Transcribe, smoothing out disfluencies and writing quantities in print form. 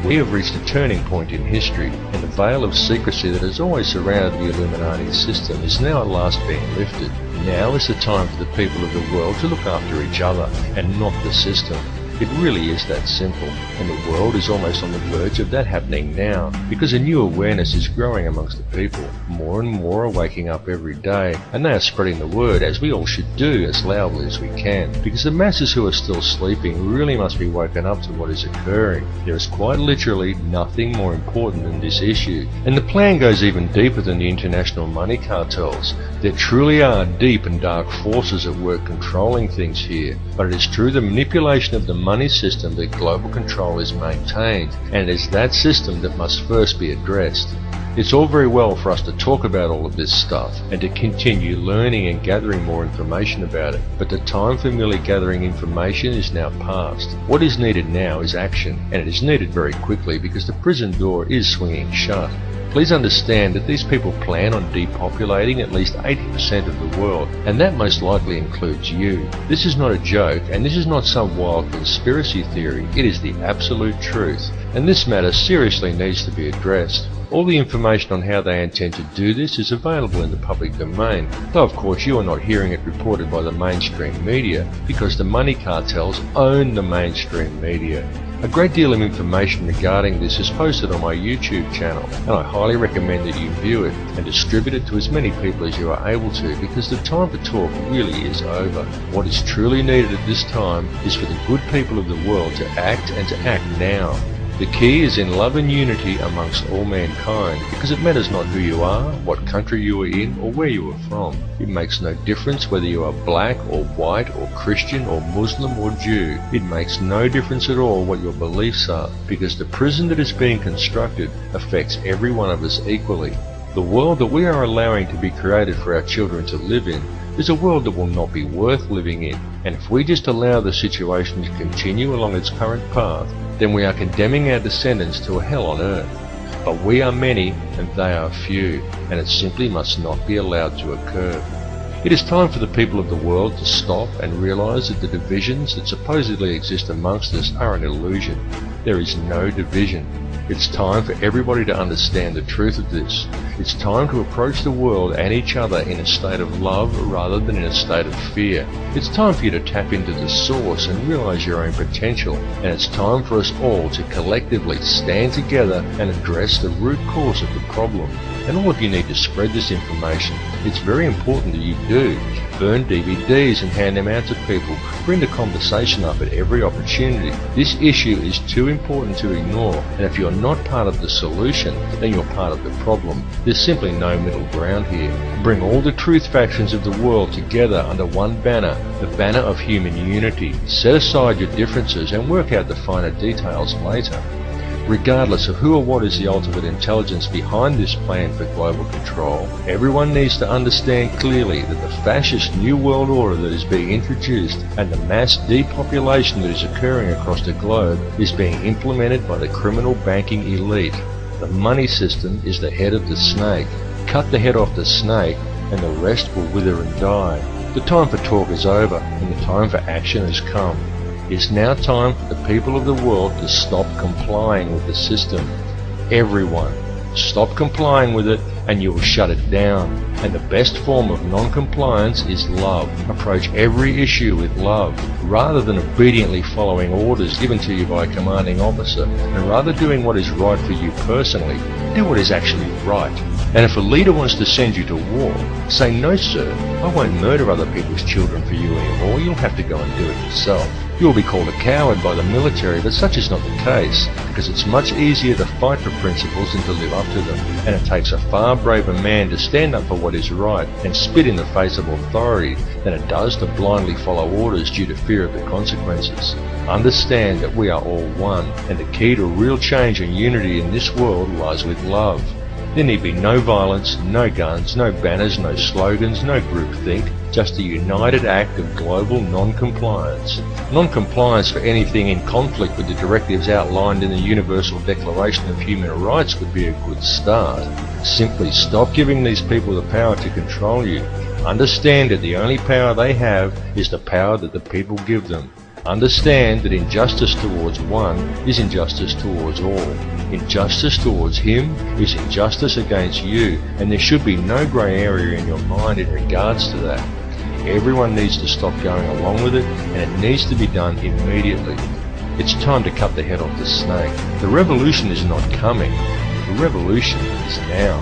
We have reached a turning point in history, and the veil of secrecy that has always surrounded the Illuminati system is now at last being lifted. Now is the time for the people of the world to look after each other, and not the system. It really is that simple, and the world is almost on the verge of that happening now, because a new awareness is growing amongst the people. More and more are waking up every day, and they are spreading the word, as we all should do, as loudly as we can, because the masses who are still sleeping really must be woken up to what is occurring. There is quite literally nothing more important than this issue, and the plan goes even deeper than the international money cartels. There truly are deep and dark forces at work controlling things here, but it is through the manipulation of the money system that global control is maintained, and it is that system that must first be addressed. It's all very well for us to talk about all of this stuff and to continue learning and gathering more information about it, but the time for merely gathering information is now past. What is needed now is action, and it is needed very quickly because the prison door is swinging shut. Please understand that these people plan on depopulating at least 80% of the world, and that most likely includes you. This is not a joke, and this is not some wild conspiracy theory. It is the absolute truth, and this matter seriously needs to be addressed. All the information on how they intend to do this is available in the public domain, though of course you are not hearing it reported by the mainstream media, because the money cartels own the mainstream media. A great deal of information regarding this is posted on my YouTube channel, and I highly recommend that you view it and distribute it to as many people as you are able to, because the time for talk really is over. What is truly needed at this time is for the good people of the world to act, and to act now. The key is in love and unity amongst all mankind, because it matters not who you are, what country you are in, or where you are from. It makes no difference whether you are black or white or Christian or Muslim or Jew. It makes no difference at all what your beliefs are, because the prison that is being constructed affects every one of us equally. The world that we are allowing to be created for our children to live in is a world that will not be worth living in, and if we just allow the situation to continue along its current path, then we are condemning our descendants to a hell on earth. But we are many and they are few, and it simply must not be allowed to occur. It is time for the people of the world to stop and realize that the divisions that supposedly exist amongst us are an illusion. There is no division. It's time for everybody to understand the truth of this. It's time to approach the world and each other in a state of love rather than in a state of fear. It's time for you to tap into the source and realize your own potential. And it's time for us all to collectively stand together and address the root cause of the problem. And all of you need to spread this information. It's very important that you do. Burn DVDs and hand them out to people. Bring the conversation up at every opportunity. This issue is too important to ignore, and if you're not part of the solution, then you're part of the problem. There's simply no middle ground here. Bring all the truth factions of the world together under one banner, the banner of human unity. Set aside your differences and work out the finer details later. Regardless of who or what is the ultimate intelligence behind this plan for global control, everyone needs to understand clearly that the fascist New World Order that is being introduced and the mass depopulation that is occurring across the globe is being implemented by the criminal banking elite. The money system is the head of the snake. Cut the head off the snake and the rest will wither and die. The time for talk is over and the time for action has come. It's now time for the people of the world to stop complying with the system. Everyone, stop complying with it and you will shut it down. And the best form of non-compliance is love. Approach every issue with love, rather than obediently following orders given to you by a commanding officer, and rather doing what is right for you personally. Do what is actually right. And if a leader wants to send you to war, say, "No sir, I won't murder other people's children for you anymore, you'll have to go and do it yourself." You will be called a coward by the military, but such is not the case, because it's much easier to fight for principles than to live up to them, and it takes a far braver man to stand up for what is right and spit in the face of authority than it does to blindly follow orders due to fear of the consequences. Understand that we are all one, and the key to real change and unity in this world lies with love. There need be no violence, no guns, no banners, no slogans, no groupthink, just a united act of global non-compliance. Non-compliance for anything in conflict with the directives outlined in the Universal Declaration of Human Rights would be a good start. Simply stop giving these people the power to control you. Understand that the only power they have is the power that the people give them. Understand that injustice towards one is injustice towards all. Injustice towards him is injustice against you, and there should be no grey area in your mind in regards to that. Everyone needs to stop going along with it, and it needs to be done immediately. It's time to cut the head off the snake. The revolution is not coming. The revolution is now.